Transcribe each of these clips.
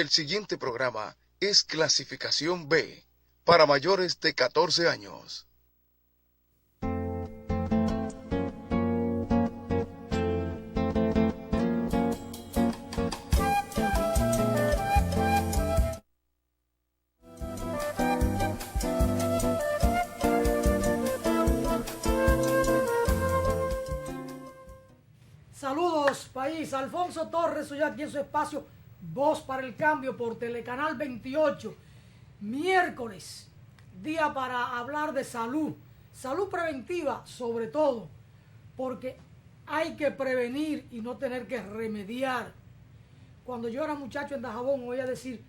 El siguiente programa es clasificación B, para mayores de 14 años. Saludos, país. Alfonso Torres, soy aquí en su espacio Voz para el Cambio por Telecanal 28. Miércoles, día para hablar de salud. Salud preventiva, sobre todo, porque hay que prevenir y no tener que remediar. Cuando yo era muchacho en Dajabón, oía decir,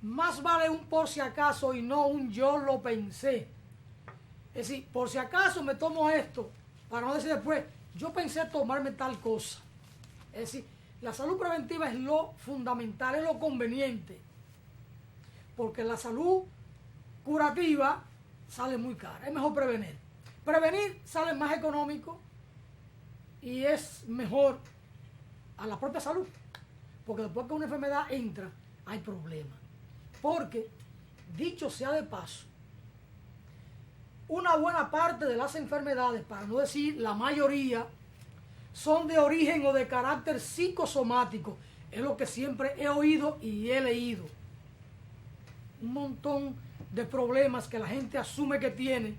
más vale un por si acaso y no un yo lo pensé. Es decir, por si acaso me tomo esto, para no decir después, yo pensé tomarme tal cosa. Es decir, la salud preventiva es lo fundamental, es lo conveniente. Porque la salud curativa sale muy cara. Es mejor prevenir. Prevenir sale más económico y es mejor a la propia salud. Porque después que una enfermedad entra, hay problemas. Porque, dicho sea de paso, una buena parte de las enfermedades, para no decir la mayoría, son de origen o de carácter psicosomático. Es lo que siempre he oído y he leído. Un montón de problemas que la gente asume que tiene,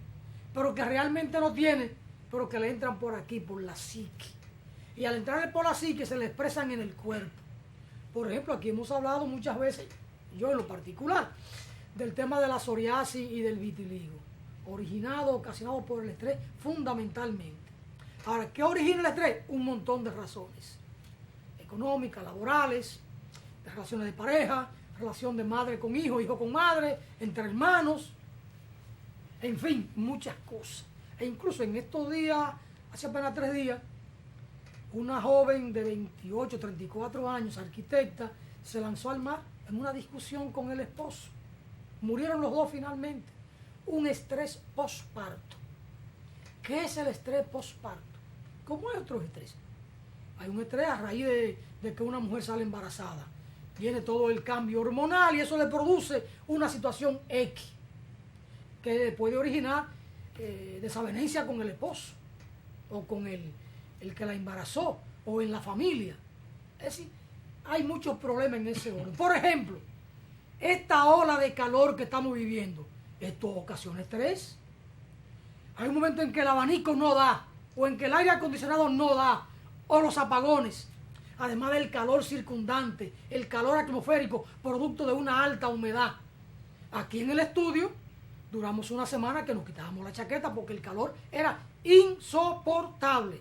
pero que realmente no tiene, pero que le entran por aquí, por la psique. Y al entrarle por la psique se le expresan en el cuerpo. Por ejemplo, aquí hemos hablado muchas veces, yo en lo particular, del tema de la psoriasis y del vitiligo, originado, ocasionado por el estrés fundamentalmente. Ahora, ¿qué origina el estrés? Un montón de razones. Económicas, laborales, de relaciones de pareja, relación de madre con hijo, hijo con madre, entre hermanos, en fin, muchas cosas. E incluso en estos días, hace apenas 3 días, una joven de 28, 34 años, arquitecta, se lanzó al mar en una discusión con el esposo. Murieron los dos finalmente. Un estrés postparto. ¿Qué es el estrés postparto? ¿Cómo hay otros estrés? Hay un estrés a raíz de que una mujer sale embarazada. Viene todo el cambio hormonal y eso le produce una situación X que puede originar desavenencia con el esposo o con el que la embarazó o en la familia. Es decir, hay muchos problemas en ese orden. Por ejemplo, esta ola de calor que estamos viviendo, esto ocasiona estrés. Hay un momento en que el abanico no da, o en que el aire acondicionado no da, o los apagones. Además del calor circundante, el calor atmosférico, producto de una alta humedad. Aquí en el estudio, duramos una semana que nos quitábamos la chaqueta porque el calor era insoportable.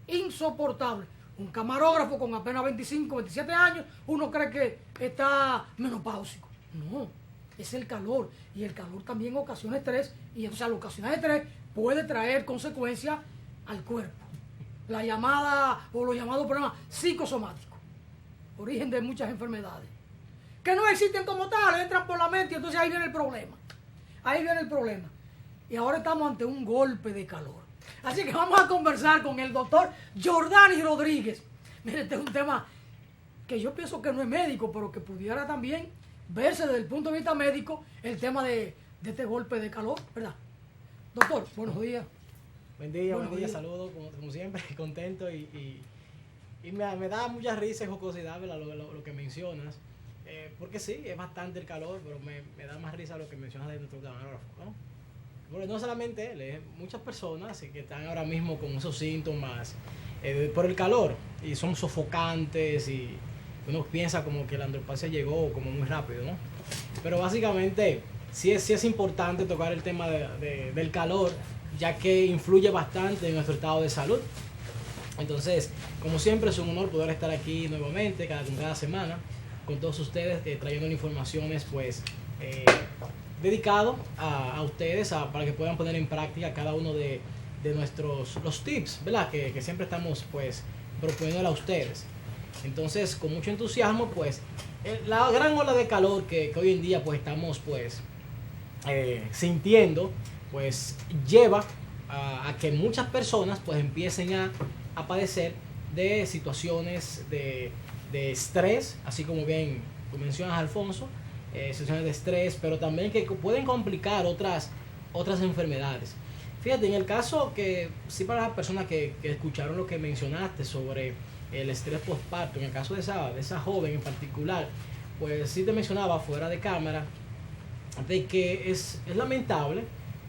Insoportable. Un camarógrafo con apenas 25, 27 años, uno cree que está menopáusico. No, es el calor. Y el calor también ocasiona estrés. Y o sea, al ocasionar estrés puede traer consecuencias al cuerpo. La llamada o los llamados problemas psicosomáticos. Origen de muchas enfermedades. Que no existen como tal, entran por la mente y entonces ahí viene el problema. Ahí viene el problema. Y ahora estamos ante un golpe de calor. Así que vamos a conversar con el doctor Jordani Rodríguez. Mire, este es un tema que yo pienso que no es médico, pero que pudiera también verse desde el punto de vista médico el tema de este golpe de calor, ¿verdad? Doctor, buenos días. Buen día, saludos, como siempre, contento y me da mucha risa y jocosidad, ¿verdad? Lo que mencionas, porque sí, es bastante el calor, pero me da más risa lo que mencionas de nuestro camarógrafo, ¿no? Bueno, no solamente él, muchas personas que están ahora mismo con esos síntomas por el calor y son sofocantes y uno piensa como que la andropausia llegó como muy rápido, ¿no? Pero básicamente sí es importante tocar el tema del calor, ya que influye bastante en nuestro estado de salud. Entonces, como siempre, es un honor poder estar aquí nuevamente, cada semana, con todos ustedes, trayendo informaciones, pues, dedicado a ustedes, para que puedan poner en práctica cada uno de los tips, ¿verdad? Que siempre estamos, pues, proponiéndole a ustedes. Entonces, con mucho entusiasmo, pues, la gran ola de calor que hoy en día, pues, estamos, pues, sintiendo, pues lleva a que muchas personas pues empiecen a padecer de situaciones de estrés, así como bien mencionas, Alfonso, situaciones de estrés, pero también que pueden complicar otras enfermedades. Fíjate, en el caso que, sí, para las personas que escucharon lo que mencionaste sobre el estrés postparto, en el caso de esa joven en particular, pues sí te mencionaba fuera de cámara de que es lamentable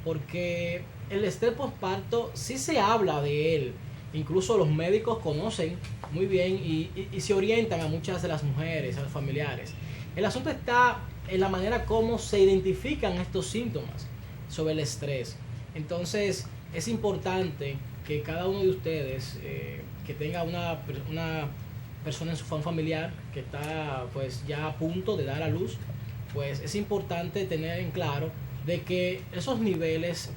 porque el estrés postparto sí se habla de él, incluso los médicos conocen muy bien y se orientan a muchas de las mujeres, a los familiares. El asunto está en la manera como se identifican estos síntomas sobre el estrés. Entonces es importante que cada uno de ustedes que tenga una persona en su familiar que está pues ya a punto de dar a luz, pues es importante tener en claro de que esos niveles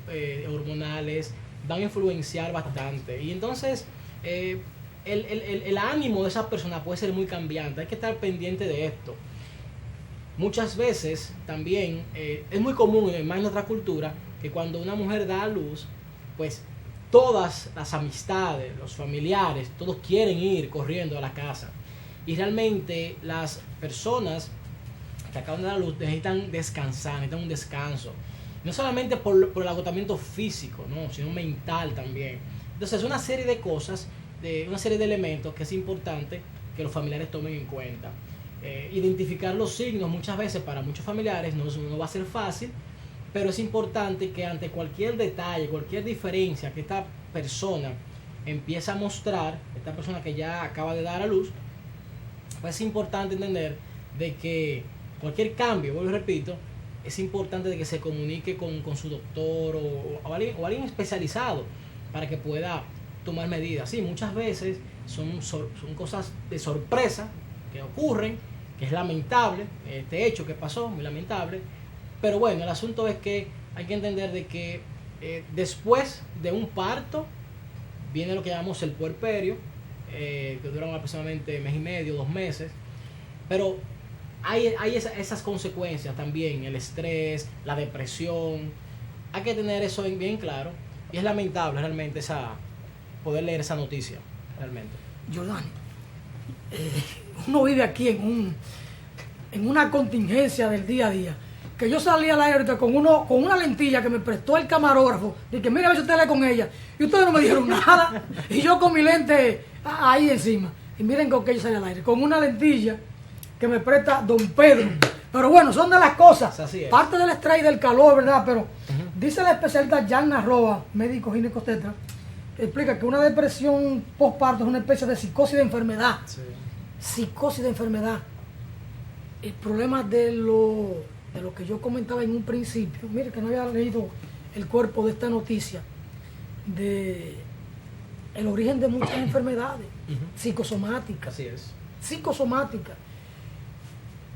hormonales van a influenciar bastante. Y entonces el ánimo de esa persona puede ser muy cambiante. Hay que estar pendiente de esto. Muchas veces también es muy común, más en nuestra cultura, que cuando una mujer da a luz, pues todas las amistades, los familiares, todos quieren ir corriendo a la casa. Y realmente las personas que acaban de dar a luz necesitan descansar, necesitan un descanso. No solamente por el agotamiento físico, ¿no?, sino mental también. Entonces es una serie de cosas, una serie de elementos que es importante que los familiares tomen en cuenta. Identificar los signos muchas veces para muchos familiares no va a ser fácil, pero es importante que ante cualquier detalle, cualquier diferencia que esta persona empieza a mostrar, esta persona que ya acaba de dar a luz, pues es importante entender de que cualquier cambio, vuelvo y repito, es importante de que se comunique con su doctor o alguien especializado para que pueda tomar medidas. Sí, muchas veces son cosas de sorpresa que ocurren, que es lamentable, este hecho que pasó, muy lamentable, pero bueno, el asunto es que hay que entender de que después de un parto viene lo que llamamos el puerperio, que dura aproximadamente mes y medio, 2 meses, pero hay esas consecuencias también, el estrés, la depresión. Hay que tener eso bien claro y es lamentable realmente poder leer esa noticia realmente. Jordán, uno vive aquí en una contingencia del día a día, que yo salí al aire ahorita con una lentilla que me prestó el camarógrafo, y que mira a ver si usted lee con ella, y ustedes no me dijeron nada, y yo con mi lente ahí encima, y miren con que yo salí al aire, con una lentilla que me presta don Pedro. Pero bueno, son de las cosas, parte del estrés y del calor, ¿verdad? Pero dice la especialista Yagna Roa, médico ginecobstetra, explica que una depresión postparto es una especie de psicosis de enfermedad. Sí. Psicosis de enfermedad. El problema de lo que yo comentaba en un principio, mire que no había leído el cuerpo de esta noticia, de el origen de muchas enfermedades psicosomáticas. Así es. Psicosomáticas.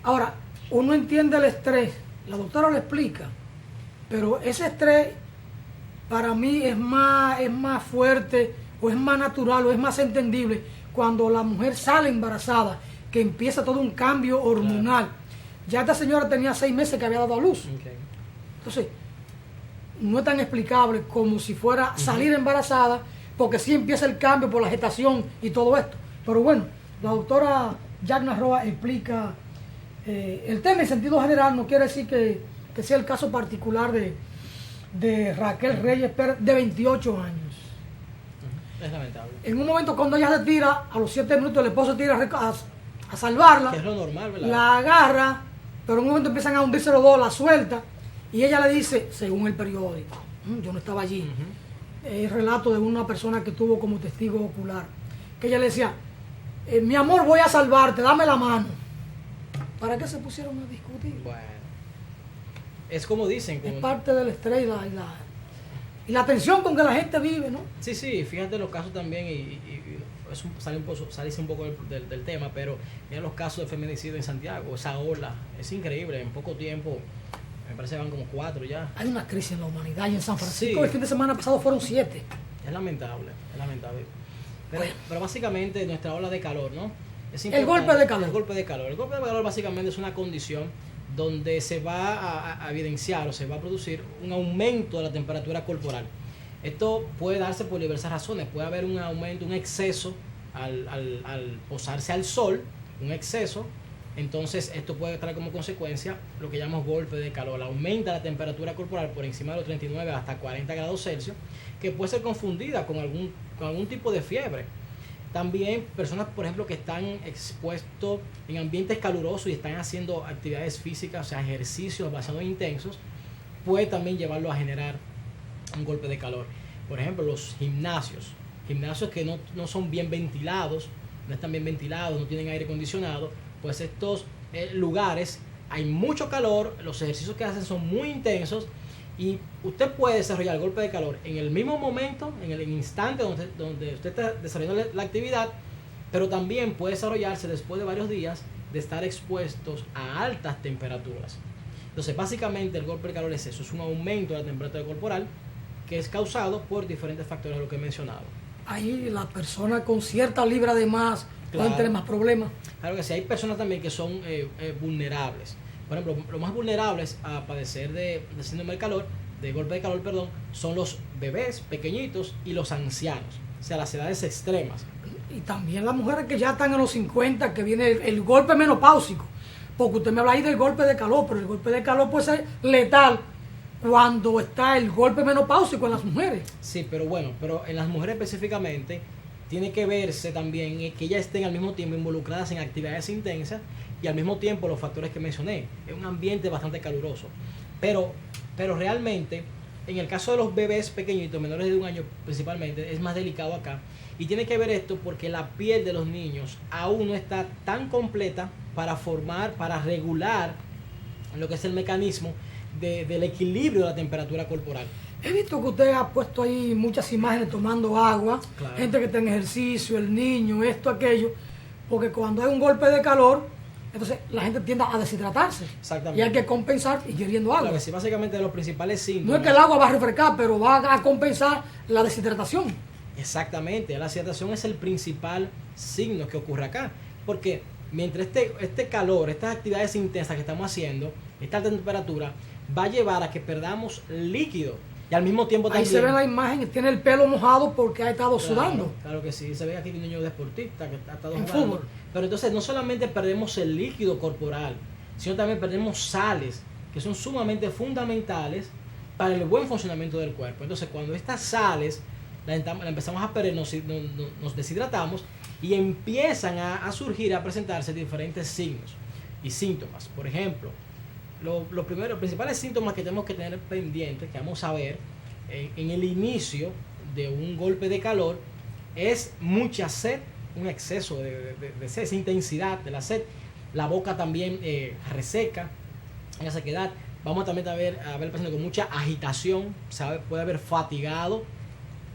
Ahora, uno entiende el estrés, la doctora lo explica, pero ese estrés para mí es más fuerte, o es más natural, o es más entendible cuando la mujer sale embarazada, que empieza todo un cambio hormonal. Claro. Ya esta señora tenía 6 meses que había dado a luz. Okay. Entonces, no es tan explicable como si fuera salir embarazada, porque sí empieza el cambio por la gestación y todo esto. Pero bueno, la doctora Yagna Roa explica el tema en sentido general. No quiere decir que sea el caso particular de Raquel Reyes Pérez, de 28 años. Es lamentable. En un momento cuando ella se tira, a los 7 minutos el esposo tira a salvarla. Que es lo normal, ¿verdad? La agarra, pero en un momento empiezan a hundirse los dos, la suelta, y ella le dice, según el periódico, yo no estaba allí, el relato de una persona que tuvo como testigo ocular, que ella le decía, mi amor, voy a salvarte, dame la mano. ¿Para qué se pusieron a discutir? Bueno, es como dicen. Es parte del estrés y la tensión con que la gente vive, ¿no? Sí, fíjate los casos también, y salirse un poco del tema, pero mira los casos de feminicidio en Santiago, esa ola, es increíble, en poco tiempo, me parece que van como 4 ya. Hay una crisis en la humanidad y en San Francisco el fin de semana pasado fueron 7. Es lamentable. Pero básicamente nuestra ola de calor, ¿no? El golpe de calor. El golpe de calor básicamente es una condición donde se va a evidenciar o se va a producir un aumento de la temperatura corporal. Esto puede darse por diversas razones. Puede haber un aumento, un exceso al posarse al sol, un exceso, Entonces esto puede traer como consecuencia lo que llamamos golpe de calor. Aumenta la temperatura corporal por encima de los 39 hasta 40 grados Celsius, que puede ser confundida con algún tipo de fiebre. También personas, por ejemplo, que están expuestos en ambientes calurosos y están haciendo actividades físicas, o sea, ejercicios bastante intensos, puede también llevarlo a generar un golpe de calor. Por ejemplo, los gimnasios que no son bien ventilados, no están bien ventilados, no tienen aire acondicionado, pues estos lugares hay mucho calor, los ejercicios que hacen son muy intensos y usted puede desarrollar el golpe de calor en el mismo momento, en el instante donde usted está desarrollando la actividad, pero también puede desarrollarse después de varios días de estar expuestos a altas temperaturas. Entonces, básicamente el golpe de calor es eso, es un aumento de la temperatura corporal que es causado por diferentes factores, lo que he mencionado. Ahí la persona con cierta libra de más pueden tener más problemas. Claro que sí, hay personas también que son vulnerables. Por ejemplo, los más vulnerables a padecer de síndrome del calor, de golpe de calor, perdón, son los bebés pequeñitos y los ancianos, o sea, las edades extremas. Y también las mujeres que ya están en los 50, que viene el golpe menopáusico. Porque usted me habla ahí del golpe de calor, pero el golpe de calor puede ser letal cuando está el golpe menopáusico en las mujeres. Sí, pero bueno, pero en las mujeres específicamente tiene que verse también que ellas estén al mismo tiempo involucradas en actividades intensas y al mismo tiempo los factores que mencioné. Es un ambiente bastante caluroso. Pero realmente, en el caso de los bebés pequeñitos, menores de 1 año principalmente, es más delicado acá. Y tiene que ver esto porque la piel de los niños aún no está tan completa para regular lo que es el mecanismo del equilibrio de la temperatura corporal. He visto que usted ha puesto ahí muchas imágenes tomando agua, claro. Gente que está en ejercicio, el niño, esto, aquello, porque cuando hay un golpe de calor, entonces la gente tiende a deshidratarse. Exactamente. Y hay que compensar ingiriendo agua. Claro que sí, básicamente los principales síntomas. No es que el agua va a refrescar, pero va a compensar la deshidratación. Exactamente, la deshidratación es el principal signo que ocurre acá, porque mientras este calor, estas actividades intensas que estamos haciendo, esta alta temperatura, va a llevar a que perdamos líquido. Y al mismo tiempo también... Ahí se ve la imagen, tiene el pelo mojado porque ha estado sudando. Claro que sí, se ve aquí un niño deportista que ha estado en jugando. Fútbol. Pero entonces no solamente perdemos el líquido corporal, sino también perdemos sales, que son sumamente fundamentales para el buen funcionamiento del cuerpo. Entonces cuando estas sales la empezamos a perder, nos deshidratamos y empiezan a surgir, a presentarse diferentes signos y síntomas. Por ejemplo, los principales síntomas que tenemos que tener pendientes, que vamos a ver en el inicio de un golpe de calor, es mucha sed, un exceso de sed, esa intensidad de la sed, la boca también reseca, esa sequedad. Vamos también a ver paciente con mucha agitación, puede haber fatigado,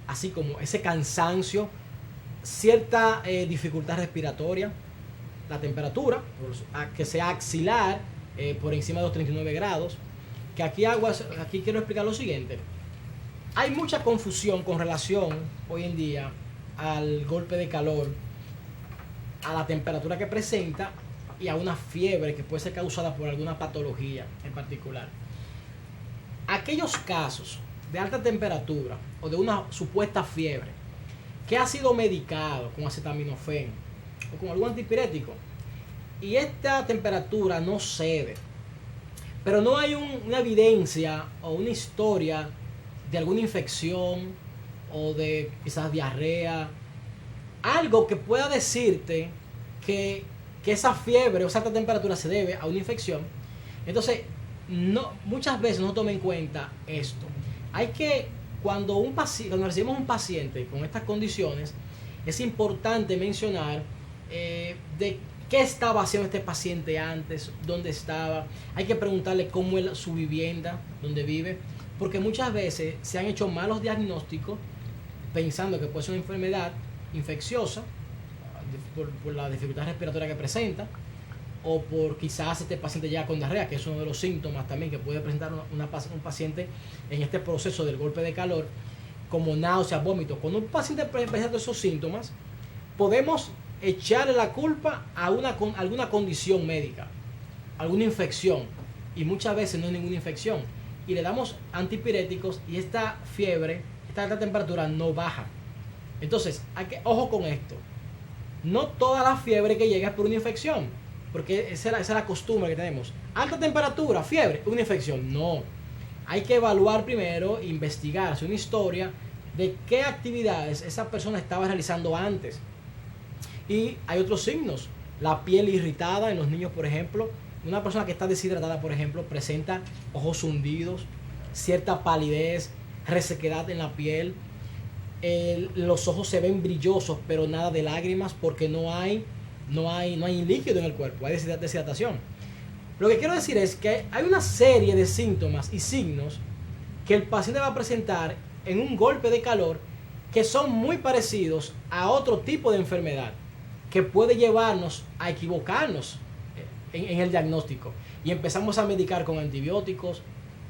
así como ese cansancio, cierta dificultad respiratoria, la temperatura, que sea axilar, por encima de los 39 grados, que aquí quiero explicar lo siguiente. Hay mucha confusión con relación hoy en día al golpe de calor, a la temperatura que presenta y a una fiebre que puede ser causada por alguna patología en particular. Aquellos casos de alta temperatura o de una supuesta fiebre que ha sido medicado con acetaminofén o con algún antipirético y esta temperatura no cede, pero no hay una evidencia o una historia de alguna infección o de quizás diarrea, algo que pueda decirte que esa fiebre o esa alta temperatura se debe a una infección, entonces muchas veces no tomen en cuenta esto. Hay que, cuando recibimos un paciente con estas condiciones, es importante mencionar de qué estaba haciendo este paciente antes, dónde estaba. Hay que preguntarle cómo es su vivienda, dónde vive, porque muchas veces se han hecho malos diagnósticos pensando que puede ser una enfermedad infecciosa por la dificultad respiratoria que presenta, o por quizás este paciente ya con diarrea, que es uno de los síntomas también que puede presentar un paciente en este proceso del golpe de calor, como náuseas, vómitos. Cuando un paciente presenta esos síntomas, podemos echarle la culpa a alguna condición médica, alguna infección, y muchas veces no es ninguna infección, y le damos antipiréticos y esta fiebre, esta alta temperatura no baja. Entonces, ojo con esto, no toda la fiebre que llega es por una infección. porque esa es la costumbre que tenemos. Alta temperatura, fiebre, una infección. No. Hay que evaluar primero, investigar, hacer una historia de qué actividades esa persona estaba realizando antes. Y hay otros signos. La piel irritada en los niños, por ejemplo. Una persona que está deshidratada, por ejemplo, presenta ojos hundidos, cierta palidez, resequedad en la piel. Los ojos se ven brillosos, pero nada de lágrimas porque no hay líquido en el cuerpo, hay deshidratación. Lo que quiero decir es que hay una serie de síntomas y signos que el paciente va a presentar en un golpe de calor que son muy parecidos a otro tipo de enfermedad que puede llevarnos a equivocarnos en el diagnóstico y empezamos a medicar con antibióticos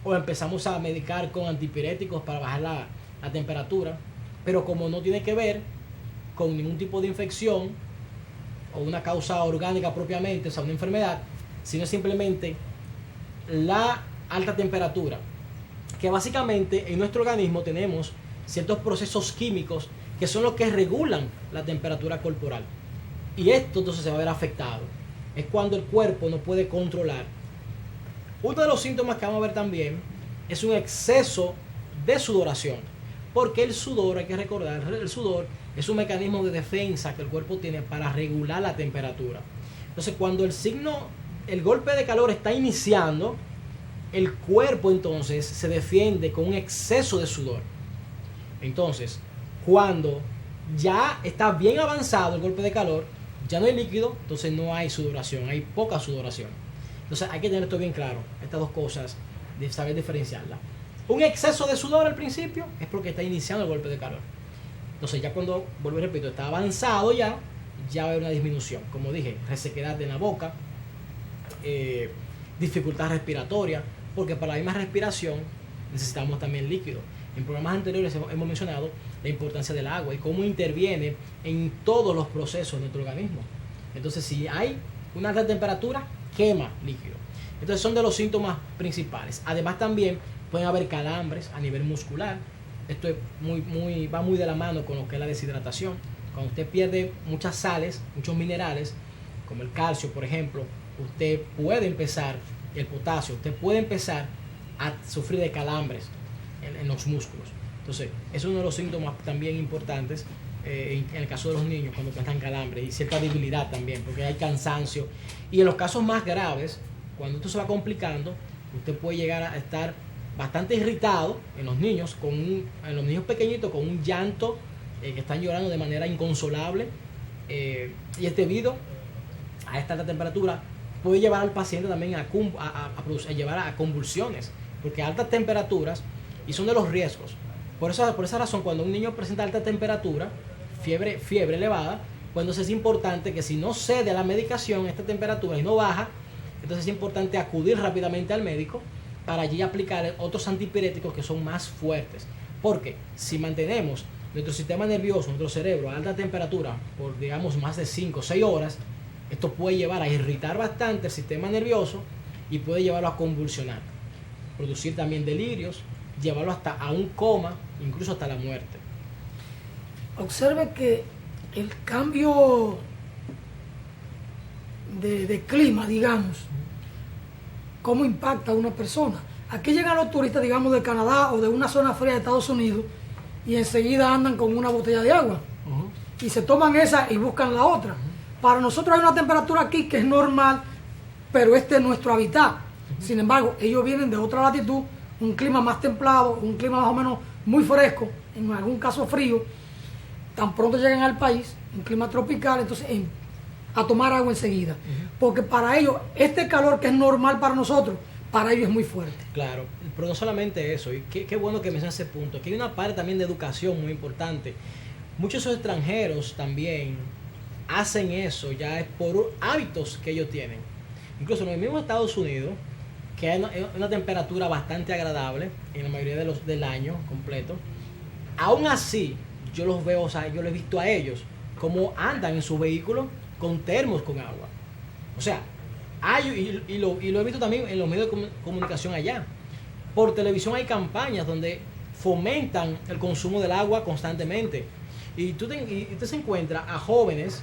o empezamos a medicar con antipiréticos para bajar la temperatura, pero como no tiene que ver con ningún tipo de infección o una causa orgánica propiamente, o sea, una enfermedad, sino simplemente la alta temperatura, que básicamente en nuestro organismo tenemos ciertos procesos químicos que son los que regulan la temperatura corporal. Y esto entonces se va a ver afectado. Es cuando el cuerpo no puede controlar. Uno de los síntomas que vamos a ver también es un exceso de sudoración. Porque el sudor, hay que recordar, el sudor es un mecanismo de defensa que el cuerpo tiene para regular la temperatura. Entonces, cuando el golpe de calor está iniciando, el cuerpo entonces se defiende con un exceso de sudor. Entonces, cuando ya está bien avanzado el golpe de calor, ya no hay líquido, entonces no hay sudoración, hay poca sudoración. Entonces hay que tener esto bien claro, estas dos cosas, de saber diferenciarlas. Un exceso de sudor al principio es porque está iniciando el golpe de calor. Entonces ya cuando, vuelvo y repito, está avanzado ya va a haber una disminución. Como dije, resequedad en la boca, dificultad respiratoria, porque para la misma respiración necesitamos también líquido. En programas anteriores hemos mencionado la importancia del agua y cómo interviene en todos los procesos de nuestro organismo. Entonces, si hay una alta temperatura, quema líquido. Entonces, son de los síntomas principales. Además, también pueden haber calambres a nivel muscular. Esto es va muy de la mano con lo que es la deshidratación. Cuando usted pierde muchas sales, muchos minerales, como el calcio, por ejemplo, usted puede empezar, el potasio, usted puede empezar a sufrir de calambres en los músculos. Entonces, es uno de los síntomas también importantes en el caso de los niños cuando presentan calambre y cierta debilidad también, porque hay cansancio. Y en los casos más graves, cuando esto se va complicando, usted puede llegar a estar bastante irritado en los niños, en los niños pequeñitos, con un llanto que están llorando de manera inconsolable, y es debido a esta alta temperatura. Puede llevar al paciente también a llevar a convulsiones, porque altas temperaturas, y son de los riesgos. Por esa razón, cuando un niño presenta alta temperatura, fiebre elevada, pues entonces es importante que si no cede a la medicación esta temperatura y no baja, entonces es importante acudir rápidamente al médico para allí aplicar otros antipiréticos que son más fuertes. Porque si mantenemos nuestro sistema nervioso, nuestro cerebro a alta temperatura por, digamos, más de 5 o 6 horas, esto puede llevar a irritar bastante el sistema nervioso y puede llevarlo a convulsionar, producir también delirios, llevarlo hasta a un coma, incluso hasta la muerte. Observe que el cambio de clima, digamos, cómo impacta a una persona. Aquí llegan los turistas, digamos, de Canadá o de una zona fría de Estados Unidos y enseguida andan con una botella de agua y se toman esa y buscan la otra. Para nosotros hay una temperatura aquí que es normal, pero este es nuestro hábitat. Sin embargo, ellos vienen de otra latitud, un clima más templado, un clima más o menos muy fresco, en algún caso frío. Tan pronto llegan al país, un clima tropical, entonces a tomar agua enseguida. Porque para ellos, este calor que es normal para nosotros, para ellos es muy fuerte. Claro, pero no solamente eso, y qué bueno que mencionas ese punto, que hay una parte también de educación muy importante. Muchos de esos extranjeros también hacen eso, ya es por hábitos que ellos tienen. Incluso en el mismo Estados Unidos, que hay una temperatura bastante agradable en la mayoría del año completo, aún así yo los veo, o sea, yo les he visto a ellos cómo andan en su vehículo con termos con agua. O sea, y lo he visto también en los medios de comunicación allá. Por televisión hay campañas donde fomentan el consumo del agua constantemente. Y usted se encuentra a jóvenes,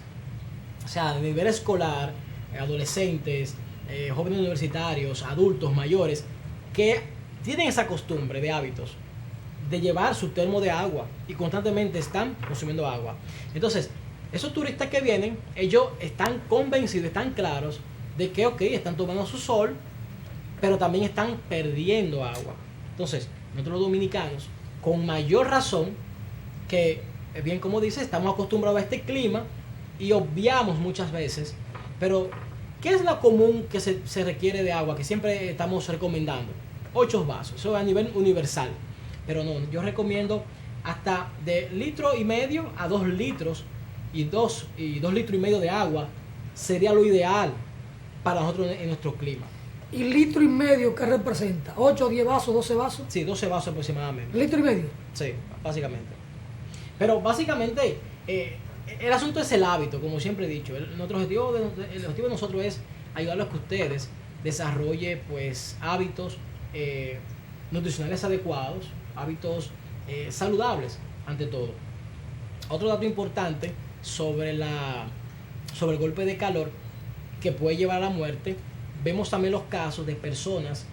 o sea, de nivel escolar, adolescentes, jóvenes universitarios, adultos, mayores, que tienen esa costumbre de hábitos de llevar su termo de agua y constantemente están consumiendo agua. Entonces, esos turistas que vienen, ellos están convencidos, están claros de que, ok, están tomando su sol, pero también están perdiendo agua. Entonces, nosotros los dominicanos, con mayor razón, que bien como dice, estamos acostumbrados a este clima y obviamos muchas veces, pero ¿qué es lo común que se requiere de agua? Que siempre estamos recomendando 8 vasos, eso a nivel universal. Pero no, yo recomiendo hasta de 1,5 litros a 2 litros y 2 litros y medio de agua sería lo ideal para nosotros en nuestro clima. ¿Y 1,5 litros qué representa? ¿8, 10 vasos, 12 vasos? Sí, 12 vasos aproximadamente. 1,5 litros. Sí, básicamente. Pero básicamente el asunto es el hábito, como siempre he dicho. El objetivo de nosotros es ayudarlos a que ustedes desarrollen pues hábitos nutricionales adecuados, hábitos saludables ante todo. Otro dato importante sobre el golpe de calor que puede llevar a la muerte, vemos también los casos de personas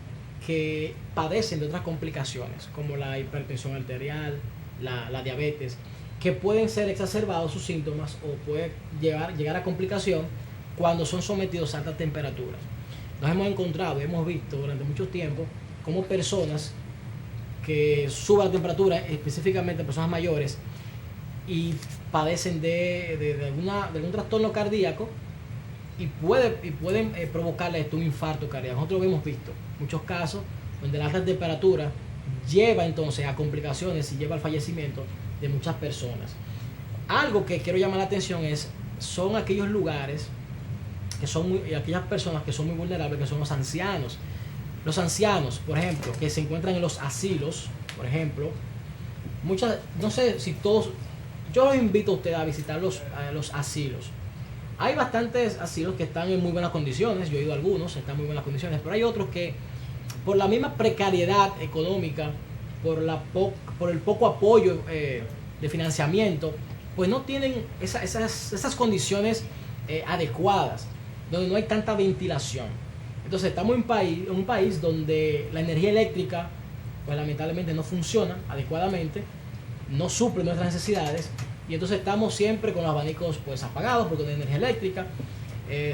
que padecen de otras complicaciones como la hipertensión arterial, la diabetes, que pueden ser exacerbados sus síntomas o puede llegar a complicación cuando son sometidos a altas temperaturas. Nos hemos encontrado, hemos visto durante mucho tiempo como personas que suben la temperatura, específicamente personas mayores, y padecen de algún trastorno cardíaco y pueden provocarle esto un infarto cardíaco. Nosotros lo hemos visto muchos casos donde la alta temperatura lleva entonces a complicaciones y lleva al fallecimiento de muchas personas. Algo que quiero llamar la atención son aquellos lugares y aquellas personas que son muy vulnerables, que son los ancianos. Los ancianos, por ejemplo, que se encuentran en los asilos, por ejemplo, no sé si todos, yo los invito a ustedes a visitar los asilos. Hay bastantes asilos que están en muy buenas condiciones, yo he ido a algunos, están en muy buenas condiciones, pero hay otros que por la misma precariedad económica, por el poco apoyo de financiamiento, pues no tienen esas condiciones adecuadas, donde no hay tanta ventilación. Entonces estamos en un país donde la energía eléctrica, pues lamentablemente no funciona adecuadamente, no suple nuestras necesidades, y entonces estamos siempre con los abanicos pues apagados porque no hay energía eléctrica.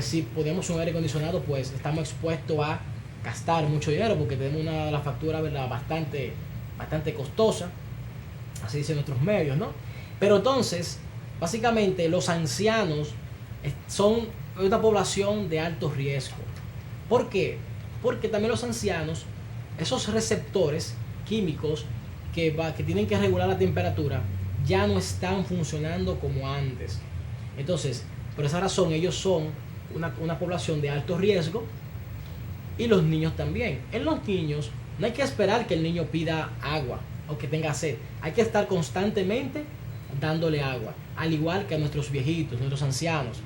Si ponemos un aire acondicionado, pues estamos expuestos a gastar mucho dinero porque tenemos una de las facturas, ¿verdad?, bastante costosa, así dicen nuestros medios, ¿no? Pero entonces, básicamente los ancianos son una población de alto riesgo. ¿Por qué? Porque también los ancianos, esos receptores químicos que tienen que regular la temperatura, ya no están funcionando como antes. Entonces, por esa razón, ellos son una población de alto riesgo, y los niños también. En los niños no hay que esperar que el niño pida agua o que tenga sed. Hay que estar constantemente dándole agua, al igual que a nuestros viejitos, nuestros ancianos.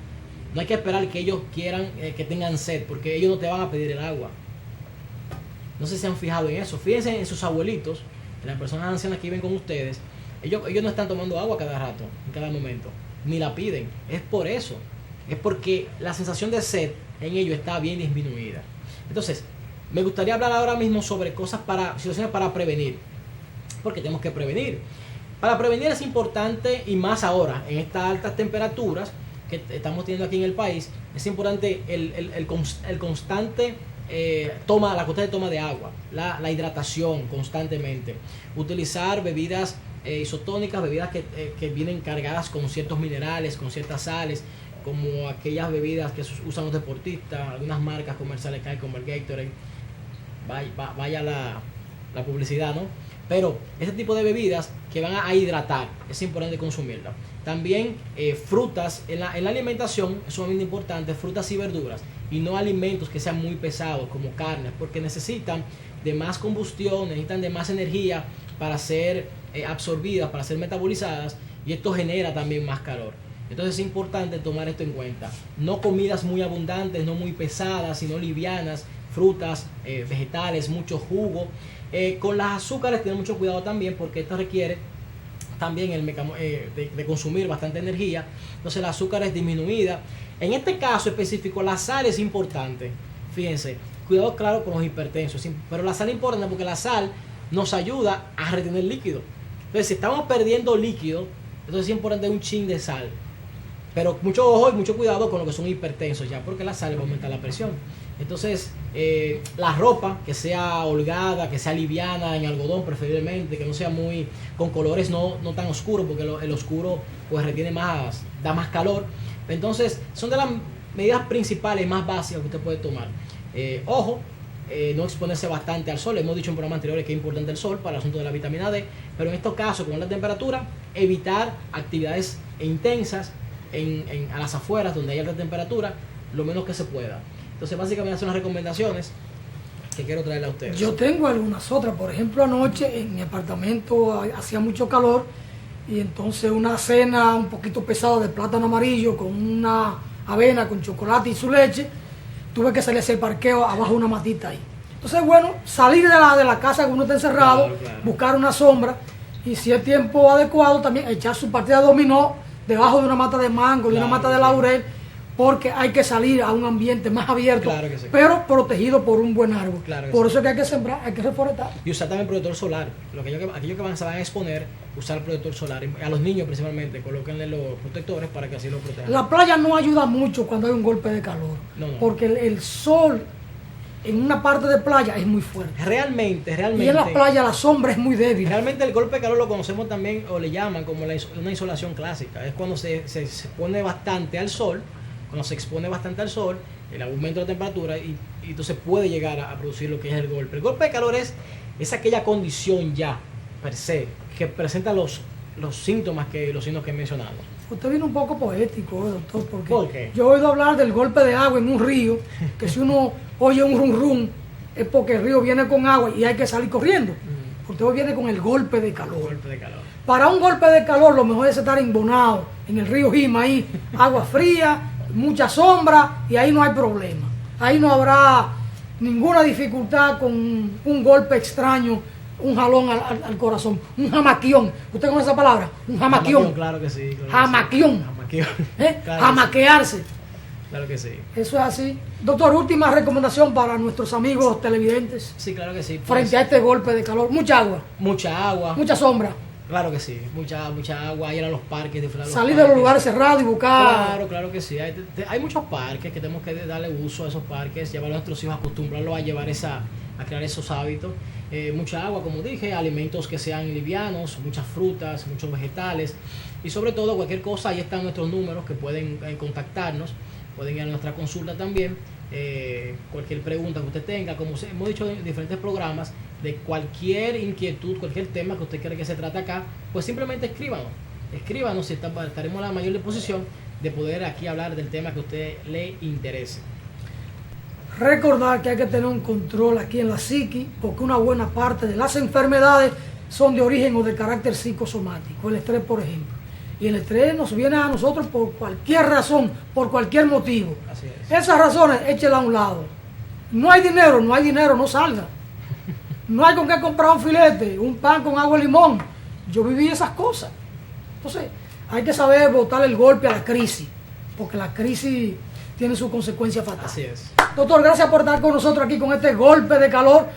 No hay que esperar que ellos quieran que tengan sed, porque ellos no te van a pedir el agua. No sé si se han fijado en eso. Fíjense en sus abuelitos, en las personas ancianas que viven con ustedes. Ellos no están tomando agua cada rato, en cada momento, ni la piden. Es por eso. Es porque la sensación de sed en ellos está bien disminuida. Entonces, me gustaría hablar ahora mismo sobre situaciones para prevenir. Porque tenemos que prevenir. Para prevenir es importante, y más ahora, en estas altas temperaturas que estamos teniendo aquí en el país, es importante el constante la constante toma de agua, la hidratación constantemente. Utilizar bebidas isotónicas, bebidas que vienen cargadas con ciertos minerales, con ciertas sales, como aquellas bebidas que usan los deportistas, algunas marcas comerciales que hay como el Gatorade, vaya la publicidad, ¿no? Pero ese tipo de bebidas que van a hidratar, es importante consumirlas. También frutas, en la alimentación es sumamente importante, frutas y verduras, y no alimentos que sean muy pesados como carnes, porque necesitan de más combustión, necesitan de más energía para ser absorbidas, para ser metabolizadas, y esto genera también más calor. Entonces es importante tomar esto en cuenta. No comidas muy abundantes, no muy pesadas, sino livianas, frutas, vegetales, mucho jugo. Con las azúcares tener mucho cuidado también, porque esto requiere también de consumir bastante energía, entonces el azúcar es disminuida. En este caso específico, la sal es importante. Fíjense, cuidado claro con los hipertensos, pero la sal es importante porque la sal nos ayuda a retener líquido. Entonces, si estamos perdiendo líquido, entonces es importante un chin de sal. Pero mucho ojo y mucho cuidado con lo que son hipertensos ya, porque la sal va a aumentar la presión. Entonces, la ropa que sea holgada, que sea liviana, en algodón preferiblemente, que no sea muy con colores no tan oscuros, porque el oscuro pues retiene más, da más calor. Entonces, son de las medidas principales más básicas que usted puede tomar. Ojo, no exponerse bastante al sol. Hemos dicho en programas anteriores que es importante el sol para el asunto de la vitamina D, pero en estos casos, con la temperatura, evitar actividades intensas a las afueras donde hay alta temperatura, lo menos que se pueda. Entonces, básicamente son las recomendaciones que quiero traerle a ustedes. Yo tengo algunas otras. Por ejemplo, anoche en mi apartamento hacía mucho calor y entonces una cena un poquito pesada de plátano amarillo con una avena con chocolate y su leche. Tuve que salir a hacer parqueo abajo de una matita ahí. Entonces, bueno, salir de la casa cuando uno está encerrado, claro. Buscar una sombra y si es tiempo adecuado también echar su partida de dominó debajo de una mata de mango, de una mata de laurel, porque hay que salir a un ambiente más abierto, claro sí. Pero protegido por un buen árbol. Claro por eso es que hay que sembrar, hay que reforestar. Y usar también protector solar. Aquellos que se van a exponer, usar el protector solar. A los niños principalmente, colóquenle los protectores para que así lo protejan. La playa no ayuda mucho cuando hay un golpe de calor, porque el sol en una parte de playa es muy fuerte. Realmente. Y en la playa la sombra es muy débil. Realmente el golpe de calor lo conocemos también, o le llaman como una insolación clásica. Es cuando se expone bastante al sol. Cuando se expone bastante al sol, el aumento de la temperatura y entonces puede llegar a producir lo que es el golpe. El golpe de calor es aquella condición ya, per se, que presenta los signos que he mencionado. Usted viene un poco poético, doctor, porque ¿por qué? Yo he oído hablar del golpe de agua en un río, que si uno oye un rum rum, es porque el río viene con agua y hay que salir corriendo. Usted hoy viene con el golpe de calor. Para un golpe de calor, lo mejor es estar embonado en el río Jima, ahí, agua fría, mucha sombra y ahí no hay problema. Ahí no habrá ninguna dificultad con un golpe extraño, un jalón al corazón, un jamaquión. ¿Usted conoce esa palabra? Un jamaquión. Claro que sí. Jamaquión. Claro jamaquearse. Sí. Claro que sí. Eso es así. Doctor, última recomendación para nuestros amigos televidentes. Sí, claro que sí. Frente a este golpe de calor. Mucha agua. Mucha sombra. Claro que sí, mucha agua, ir a los parques, salir de los lugares cerrados y buscar. Claro que sí. Hay muchos parques que tenemos que darle uso a esos parques, llevar a nuestros hijos, acostumbrarlos a llevar a crear esos hábitos. Mucha agua, como dije, alimentos que sean livianos, muchas frutas, muchos vegetales y sobre todo cualquier cosa, ahí están nuestros números que pueden contactarnos, pueden ir a nuestra consulta también. Cualquier pregunta que usted tenga, como hemos dicho en diferentes programas, de cualquier inquietud, cualquier tema que usted quiera que se trate acá, pues simplemente escríbanos y estaremos a la mayor disposición de poder aquí hablar del tema que a usted le interese. Recordar que hay que tener un control aquí en la psiqui, porque una buena parte de las enfermedades son de origen o de carácter psicosomático, el estrés por ejemplo. Y el estrés nos viene a nosotros por cualquier razón, por cualquier motivo. Así es. Esas razones, échela a un lado. No hay dinero, no salga. No hay con qué comprar un filete, un pan con agua y limón. Yo viví esas cosas. Entonces, hay que saber botar el golpe a la crisis, porque la crisis tiene su consecuencia fatal. Así es. Doctor, gracias por estar con nosotros aquí con este golpe de calor.